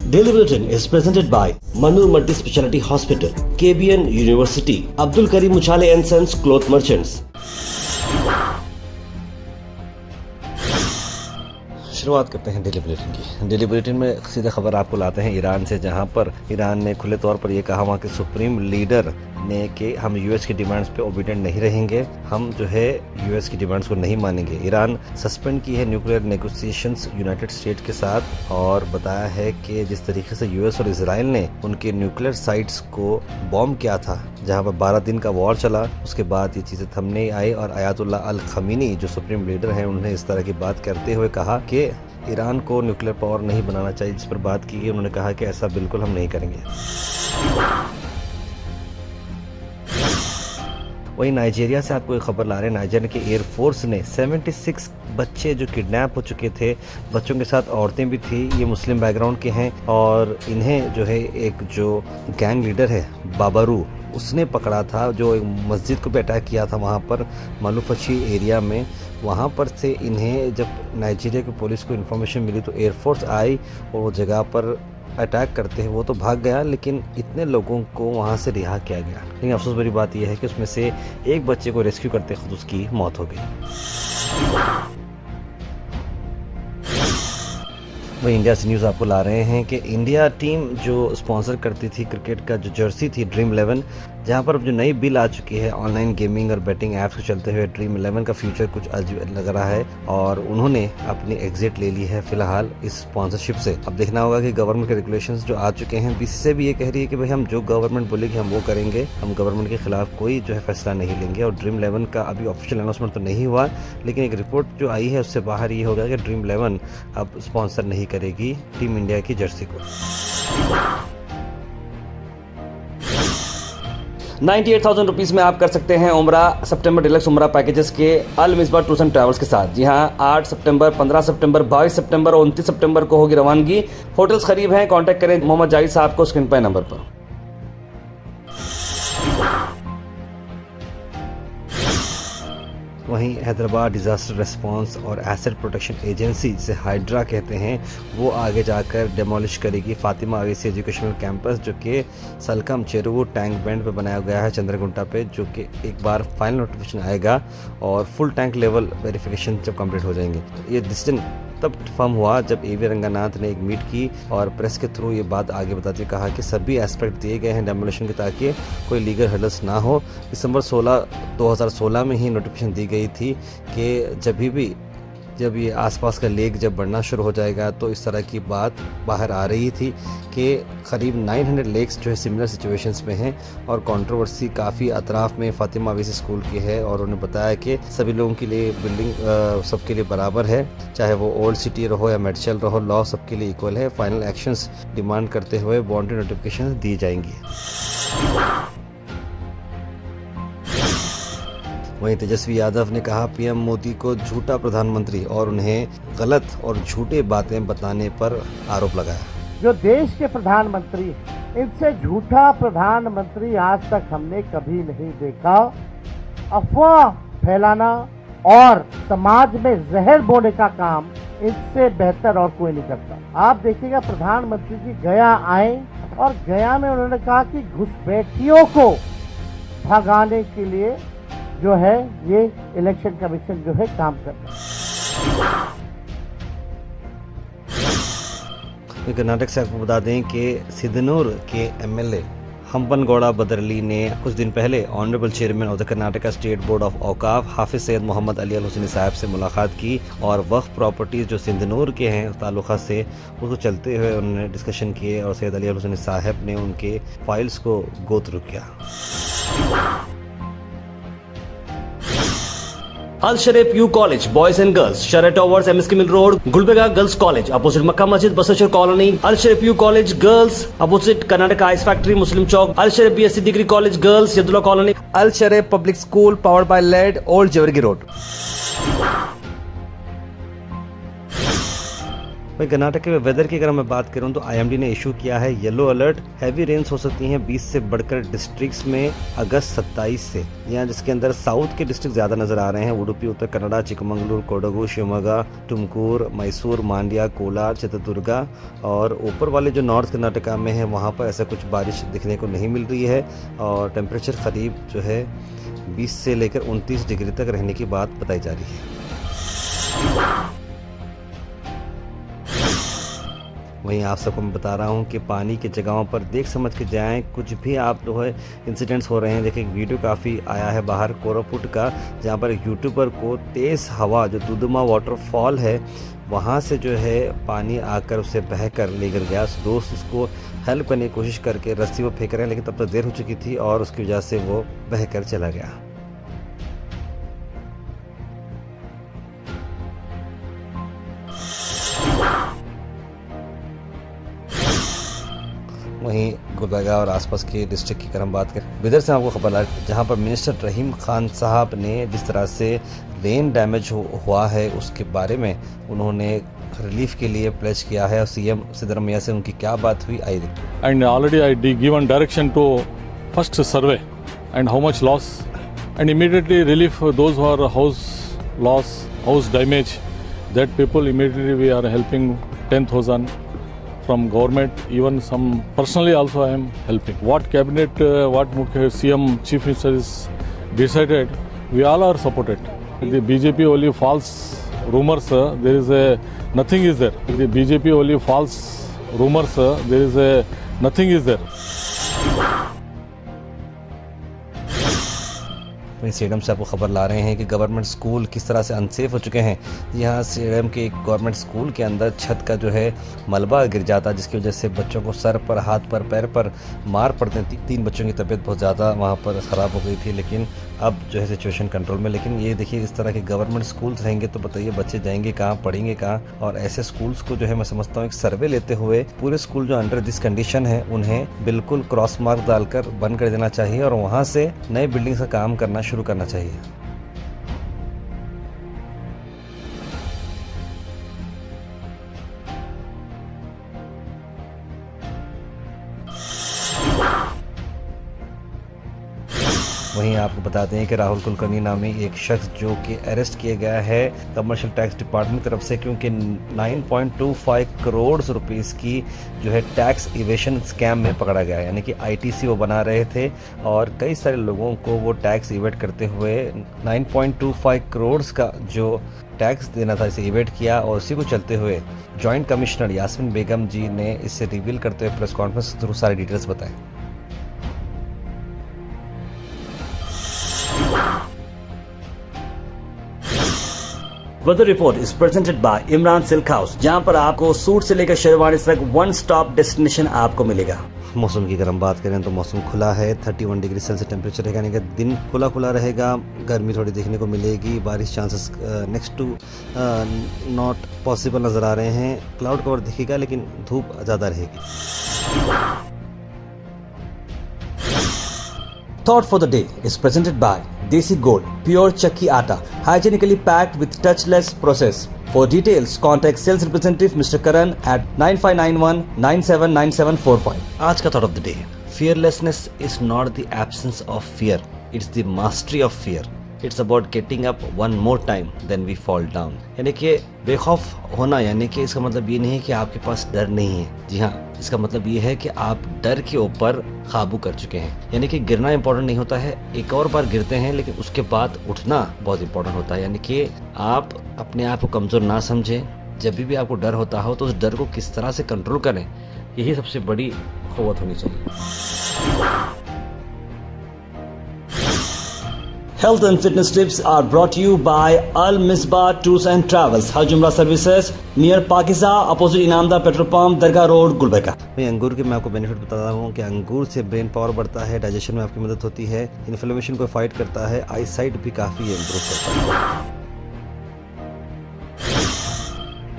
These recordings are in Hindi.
Daily Bulletin is presented by Manur Multi Speciality Hospital, KBN University, Abdul Karim Uchale and Sons Cloth Merchants. शुरुआत करते हैं डेली बुलेटिन की। डेली बुलेटिन में सीधा खबर आपको लाते हैं ईरान से, जहां पर ईरान ने खुले तौर पर यह कहा वहां के सुप्रीम लीडर ने कि हम यूएस की डिमांड्स पे ओबीडेंट नहीं रहेंगे, हम जो है यूएस की डिमांड्स को नहीं मानेंगे। ईरान सस्पेंड की है न्यूक्लियर नेगोशिएशंस यूनाइटेड स्टेट के साथ और बताया है कि जिस तरीके से यूएस और इजराइल ने उनके न्यूक्लियर साइट्स को बॉम्ब किया था, जहां पर 12 दिन का वॉर चला, उसके बाद ये चीजें थमने आई और आयतुल्लाह अल खमीनी जो सुप्रीम लीडर हैं उन्होंने इस तरह की बात करते हुए कहा कि ईरान को न्यूक्लियर पावर नहीं बनाना चाहिए, जिस पर बात की गई। उन्होंने कहा कि ऐसा बिल्कुल हम नहीं करेंगे। वहीं नाइजीरिया से आपको एक खबर ला रहे हैं। नाइजीरिया की एयरफोर्स ने 76 बच्चे जो किडनैप हो चुके थे, बच्चों के साथ औरतें भी थी, ये मुस्लिम बैकग्राउंड के हैं और इन्हें जो है एक जो गैंग लीडर है बाबरू, उसने पकड़ा था, जो एक मस्जिद को भी अटैक किया था वहाँ पर मालूफशी एरिया में। वहाँ पर से इन्हें जब नाइजीरिया की पुलिस को इन्फॉर्मेशन मिली तो एयरफोर्स आई और वो जगह पर अटैक करते हैं। वो तो भाग गया, लेकिन इतने लोगों को वहाँ से रिहा किया गया। लेकिन अफसोस भरी बात यह है कि उसमें से एक बच्चे को रेस्क्यू करते खुद उसकी मौत हो गई। वही इंडिया से न्यूज़ आपको ला रहे हैं कि इंडिया टीम जो स्पॉन्सर करती थी क्रिकेट का जो जर्सी थी ड्रीम 11, जहां पर अब जो नई बिल आ चुकी है ऑनलाइन गेमिंग और बेटिंग ऐप्स को चलते हुए ड्रीम 11 का फ्यूचर कुछ अजीब लग रहा है और उन्होंने अपनी एग्जिट ले ली है फिलहाल इस स्पॉन्सरशिप से। अब देखना होगा कि गवर्नमेंट के रेगुलेशंस जो आ चुके हैं, बीसीसीआई भी ये कह रही है कि भाई हम जो गवर्नमेंट बोलेगी हम वो करेंगे, हम गवर्नमेंट के खिलाफ कोई जो है फैसला नहीं लेंगे। और ड्रीम 11 का अभी ऑफिशियल अनाउंसमेंट तो नहीं हुआ, लेकिन एक रिपोर्ट जो आई है उससे बाहर ये हो गया कि ड्रीम 11 अब स्पॉन्सर नहीं करेगी टीम इंडिया की जर्सी को। 98,000 रुपीज में आप कर सकते हैं उम्रा सितंबर डिलक्स उम्रा पैकेजेस के अल मिसबा टूर्स एंड ट्रैवल्स के साथ। जी हां, 8 सितंबर, 15 सितंबर, 22 सितंबर और 29 सितंबर को होगी रवानगी। होटल्स करीब हैं, कांटेक्ट करें मोहम्मद जाहिद साहब को स्क्रीन पर नंबर पर। वहीं हैदराबाद डिज़ास्टर रिस्पांस और एसेट प्रोटेक्शन एजेंसी, जिसे हाइड्रा कहते हैं, वो आगे जाकर डेमोलिश करेगी फातिमा अवेसी एजुकेशनल कैंपस, जो कि सलकम चेरुवू टैंक बैंड पे बनाया गया है चंद्रगुंटा पे, जो कि एक बार फाइनल नोटिफिकेशन आएगा और फुल टैंक लेवल वेरिफिकेशन जब कंप्लीट हो जाएंगे। ये डिसीजन तब फर्म हुआ जब एवी रंगनाथ ने एक मीट की और प्रेस के थ्रू ये बात आगे बताते हुए कहा कि सभी एस्पेक्ट दिए गए हैं डेमोलिशन के ताकि कोई लीगल हर्डल्स ना हो। दिसंबर 16, 2016 में ही नोटिफिकेशन दी गई थी कि जब ये आसपास का लेक जब बढ़ना शुरू हो जाएगा तो इस तरह की बात बाहर आ रही थी कि करीब 900 लेक्स जो है सिमिलर सिचुएशंस में हैं और कंट्रोवर्सी काफ़ी अतराफ में फातिमा अवेसी स्कूल की है। और उन्होंने बताया कि सभी लोगों के लिए बिल्डिंग सबके लिए बराबर है, चाहे वो ओल्ड सिटी रहो या मेडशल रहो, लॉ सबके लिए इक्वल है। फाइनल एक्शंस डिमांड करते हुए बाउंड्री नोटिफिकेशन दी जाएंगी। वहीं तेजस्वी यादव ने कहा पीएम मोदी को झूठा प्रधानमंत्री और उन्हें गलत और झूठे बातें बताने पर आरोप लगाया। जो देश के प्रधानमंत्री, इनसे झूठा प्रधानमंत्री आज तक हमने कभी नहीं देखा। अफवाह फैलाना और समाज में जहर बोने का काम इससे बेहतर और कोई नहीं करता। आप देखिएगा प्रधानमंत्री जी गया आए और गया में उन्होंने कहा कि घुसपैठियों को भगाने के लिए जो है ये इलेक्शन कमीशन जो है काम कर रहा है। कर्नाटक से आपको बता दें कि सिद्धनूर के एमएलए हम्पनगौड़ा बदरली ने कुछ दिन पहले honourable chairman of the Karnataka state board of Auqaf Hafiz Syed Mohammed Ali Al Hussaini sahab से मुलाकात की और वक्फ प्रॉपर्टीज जो सिद्धनूर के हैं ताल्लुक़ात से उसको चलते हुए उन्होंने डिस्कशन किए और सैयद अली अल हुसैनी साहब ने उनके फाइल्स को गो थ्रू किया। Al Sharif U college boys and girls, Sharah towers, MSK mill road, Gulbarga girls college opposite Makka Masjid, Basaveshwar colony. Al Sharif U college girls opposite Karnataka ice factory, Muslim Chowk. Al Sharif BSc degree college girls, Yadullah colony. Al Sharif public school powered by led, old Jevargi road. वहीं कर्नाटक के वेदर की अगर मैं बात करूं तो IMD ने इशू किया है येलो अलर्ट। हैवी रेन्स हो सकती हैं 20 से बढ़कर डिस्ट्रिक्ट्स में अगस्त 27 से, यहाँ जिसके अंदर साउथ के डिस्ट्रिक्ट ज़्यादा नज़र आ रहे हैं। उडुपी, उत्तर कन्नड़ा, चिकमंगलुरु, कोडगु, शिवमोगा, तुमकुर, मैसूर, मांड्या, कोलार, चित्रदुर्गा और ऊपर वाले जो नॉर्थ कर्नाटका में है वहाँ पर ऐसा कुछ बारिश दिखने को नहीं मिल रही है और टेम्परेचर करीब जो है 20 से लेकर 29 डिग्री तक रहने की बात बताई जा रही है। वहीं आप सबको मैं बता रहा हूं कि पानी की जगहों पर देख समझ के जाएं, कुछ भी आप जो है इंसिडेंट्स हो रहे हैं। देखिए एक वीडियो काफ़ी आया है बाहर कोरापुट का, जहां पर एक यूट्यूबर को तेज़ हवा जो दुदुमा वाटरफॉल है वहां से जो है पानी आकर उसे बह कर लेकर गया। दोस्त उसको हेल्प करने की कोशिश करके रस्सी वो फेंक रहे हैं, लेकिन तब तक देर हो चुकी थी और उसकी वजह से वो बह कर चला गया। वहीं गुलबर्गा और आसपास के डिस्ट्रिक्ट की अगर हम बात करें, बिदर से आपको खबर है जहां पर मिनिस्टर रहीम खान साहब ने जिस तरह से रेन डैमेज हुआ है उसके बारे में उन्होंने रिलीफ के लिए प्लेज किया है और CM सिद्धरामैया से उनकी क्या बात हुई आई देखिए। And already I given direction to first survey and how much loss and immediately relief those who are house loss, house damage, that people immediately we are helping 10,000 from government, even some personally also I am helping. What cabinet, what CM chief minister is decided, we all are supported. The BJP only false rumors, there is a nothing is there. The BJP only false rumors, there is a nothing is there. वहीं सेडम से आपको खबर ला रहे हैं कि गवर्नमेंट स्कूल किस तरह से अनसेफ हो चुके हैं। यहाँ सेडम के एक गवर्नमेंट स्कूल के अंदर छत का जो है मलबा गिर जाता, जिसकी वजह से बच्चों को सर पर, हाथ पर, पैर पर मार पड़ते हैं। 3 बच्चों की तबीयत बहुत ज़्यादा वहाँ पर ख़राब हो गई थी, लेकिन अब जो है सिचुएशन कंट्रोल में। लेकिन ये देखिए इस तरह के गवर्नमेंट स्कूल्स रहेंगे तो बताइए बच्चे जाएंगे कहाँ, पढ़ेंगे कहाँ। और ऐसे स्कूल्स को जो है मैं समझता हूँ एक सर्वे लेते हुए पूरे स्कूल जो अंडर दिस कंडीशन है उन्हें बिल्कुल क्रॉस मार्क डालकर बंद कर देना चाहिए और वहाँ से नए बिल्डिंग्स का काम करना शुरू करना चाहिए। वहीं आपको बताते हैं कि राहुल कुलकर्णी नामी एक शख्स जो कि अरेस्ट किया गया है कमर्शियल टैक्स डिपार्टमेंट की तरफ से, क्योंकि 9.25 करोड़ रुपीस की जो है टैक्स इवेशन स्कैम में पकड़ा गया है। यानी कि ITC वो बना रहे थे और कई सारे लोगों को वो टैक्स इवेट करते हुए 9.25 करोड़ का जो टैक्स देना था इसे इवेट किया। और उसी को चलते हुए जॉइंट कमिश्नर यास्मीन बेगम जी ने इसे रिवील करते हुए प्रेस कॉन्फ्रेंस के थ्रू सारी डिटेल्स बताएं। Weather report is presented by Imran silk house, जहां पर आपको सूट से लेकर शेरवानी तक वन स्टॉप डेस्टिनेशन आपको मिलेगा। मौसम की अगर हम बात करें तो मौसम खुला है, 31 डिग्री सेल्सियस टेम्परेचर रहेगा, यानी कि दिन खुला रहेगा। गर्मी थोड़ी देखने को मिलेगी, बारिश chances next to not possible नज़र आ रहे हैं। क्लाउड कवर दिखेगा लेकिन धूप ज़्यादा रहेगी। Thought for the day is presented by Desi Gold, pure chakki atta, hygienically packed with touchless process. For details, contact sales representative Mr. Karan at 9591 979745. आज का thought of the day, fearlessness is not the absence of fear, it's the mastery of fear. It's about getting up one more time then we fall down. यानी कि बेखौफ होना, यानी कि इसका मतलब ये नहीं है कि आपके पास डर नहीं है। जी हाँ, इसका मतलब ये है कि आप डर के ऊपर काबू कर चुके हैं। यानी कि गिरना इंपॉर्टेंट नहीं होता है, एक और बार गिरते हैं लेकिन उसके बाद उठना बहुत इंपॉर्टेंट होता है। यानी कि आप अपने आप को कमज़ोर ना समझें। जब भी आपको डर होता हो तो उस डर को किस तरह से कंट्रोल करें, यही सबसे बड़ी क़ुव्वत होनी चाहिए। Health and fitness tips are brought to you by Al Misbah Tours and Travels, Haj Umrah Services, near Pakiza, opposite Inamda Petrol Pump, Dargah Road, Gulbarga। भाई अंगूर के मैं आपको बेनिफिट बताता हूँ कि अंगूर से ब्रेन पावर बढ़ता है, डाइजेशन में आपकी मदद होती है, इन्फ्लेमेशन को फाइट करता है, आई साइट भी काफ़ी इम्प्रूव करता है।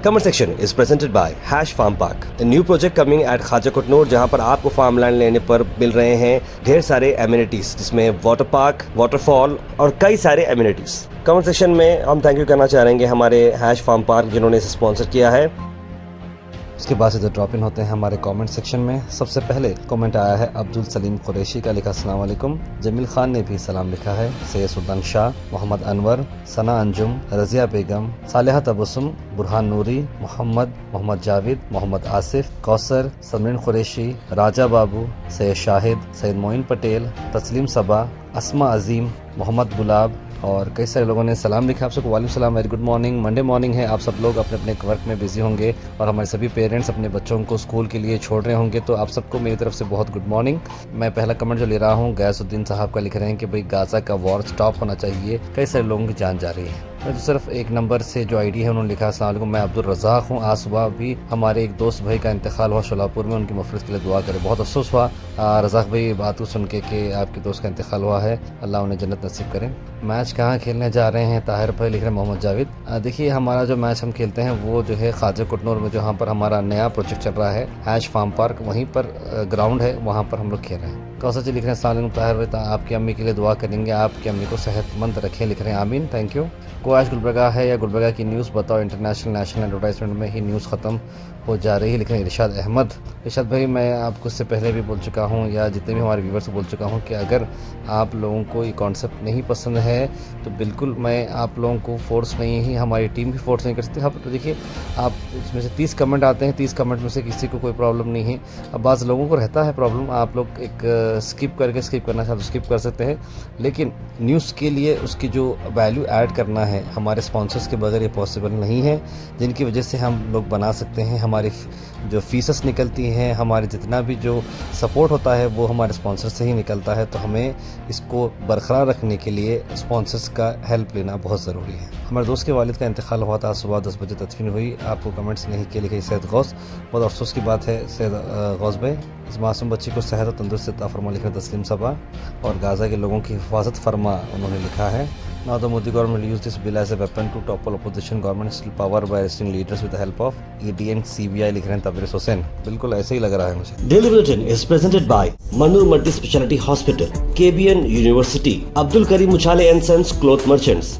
Comment section is presented by hash farm park, a new project coming at Khaja Kotnoor, जहां पर आपको फार्म लैंड लेने पर मिल रहे हैं ढेर सारे एमिनिटीज, जिसमें वाटर पार्क, वाटरफॉल और कई सारे एमिनिटीज। कमेंट सेक्शन में हम थैंक यू करना चाहेंगे हमारे हैश फार्म पार्क जिन्होंने इसे स्पॉन्सर किया है। उसके बाद से ड्रॉप इन होते हैं हमारे कमेंट सेक्शन में। सबसे पहले कमेंट आया है अब्दुल सलीम कुरैशी का, लिखा अस्सलाम वालेकुम। जमील खान ने भी सलाम लिखा है। सैयद सुल्तान शाह, मोहम्मद अनवर, सना अंजुम, रजिया बेगम, सालिहा तबस्सुम, बुरहान नूरी, मोहम्मद जावेद, मोहम्मद आसिफ, कौसर, समरीन कुरैशी, राजा बाबू, सैयद शाहिद, सैयद मोइन पटेल, तस्लीम सबा, अस्मा अजीम, मोहम्मद गुलाब और कई सारे लोगों ने सलाम लिखा। आप सबको वालेकुम सलाम, very good morning. Monday morning है, आप सब लोग अपने अपने वर्क में बिजी होंगे और हमारे सभी पेरेंट्स अपने बच्चों को स्कूल के लिए छोड़ रहे होंगे, तो आप सबको मेरी तरफ से बहुत गुड मॉर्निंग। मैं पहला कमेंट जो ले रहा हूँ गैसुद्दीन साहब का, लिख रहे हैं कि भाई गाजा का वॉर स्टॉप होना चाहिए, कई सारे लोगों की जान जा रही है। मैं तो सिर्फ एक नंबर से जो आईडी है उन्होंने लिखा, अस्सलाम वालेकुम, मैं अब्दुल रज़ाक हूँ। आज सुबह भी हमारे एक दोस्त भाई का इंतकाल हुआ शोलापुर में, उनकी मफ़रत के लिए दुआ करें। बहुत अफसोस हुआ रज़ाक भाई बात सुन के कि आपके दोस्त का इंतकाल हुआ है, अल्लाह उन्हें जन्नत नसीब करें। मैच कहाँ खेलने जा रहे हैं ताहिर भाई, लिख रहे हैं मोहम्मद जावेद। देखिए हमारा जो मैच हम खेलते हैं वो जो है ख्वाजा कुटनूर में, जहाँ पर हमारा नया प्रोजेक्ट चल रहा है हैश फार्म पार्क, वहीं पर ग्राउंड है, वहाँ पर हम लोग खेल रहे हैं। कौसर जी लिख रहे हैं अस्सलाम वालेकुम ताहिर भाई, आपकी अम्मी के लिए दुआ करेंगे, आपकी अम्मी को सेहतमंद रखें, लिख रहे हैं आमीन, थैंक यू। कोआश गुलबर्गा है या गुलबर्गा की न्यूज़ बताओ, इंटरनेशनल नेशनल एडवर्टाइजमेंट में ही न्यूज़ ख़त्म हो जा रही है, लिख रहे हैं इरशाद अहमद। इरशाद भाई मैं आपको इससे पहले भी बोल चुका हूँ या जितने भी हमारे व्यूवर्स को बोल चुका हूँ कि अगर आप लोगों को ये कॉन्सेप्ट नहीं पसंद है तो बिल्कुल मैं आप लोगों को फोर्स नहीं है, हमारी टीम भी फोर्स नहीं कर सकती। तो देखिए आप इसमें से 30 कमेंट आते हैं, 30 कमेंट में से किसी को कोई प्रॉब्लम नहीं है। अब बाज़ लोगों को रहता है प्रॉब्लम, आप लोग एक स्किप करना चाहते तो स्किप कर सकते हैं, लेकिन न्यूज़ के लिए उसकी जो वैल्यू ऐड करना है हमारे स्पॉन्सर्स के बगैर ये पॉसिबल नहीं है, जिनकी वजह से हम लोग बना सकते हैं। हमारी जो फीसस निकलती हैं, हमारे जितना भी जो सपोर्ट होता है वो हमारे स्पॉन्सर से ही निकलता है, तो हमें इसको बरकरार रखने के लिए स्पॉन्सर्स का हेल्प लेना बहुत ज़रूरी है। हमारे दोस्त के वालिद का इंतकाल हुआ था, सुबह 10 बजे तदफीन हुई। आपको कमेंट्स नहीं किए, लिखे सैयद गौस, बहुत अफसोस की बात है सैयद गौस भाई, इस मासूम बच्ची को सेहत और तंदुरुस्ती अता फरमा, लिख रहे तस्लीम सबा। और गाज़ा के लोगों की हिफाजत फरमा उन्होंने लिखा है। Now the Modi government used this bill as a weapon to topple opposition government still power by arresting leaders with the help of ED and CBI, लिख रहे हैं तबरेज़ हुसैन। बिल्कुल ऐसे ही लग रहा है मुझे। Daily Bulletin is presented by Manur Multi Speciality Hospital, KBN University, Abdul Karim Uchale and Sons Cloth Merchants.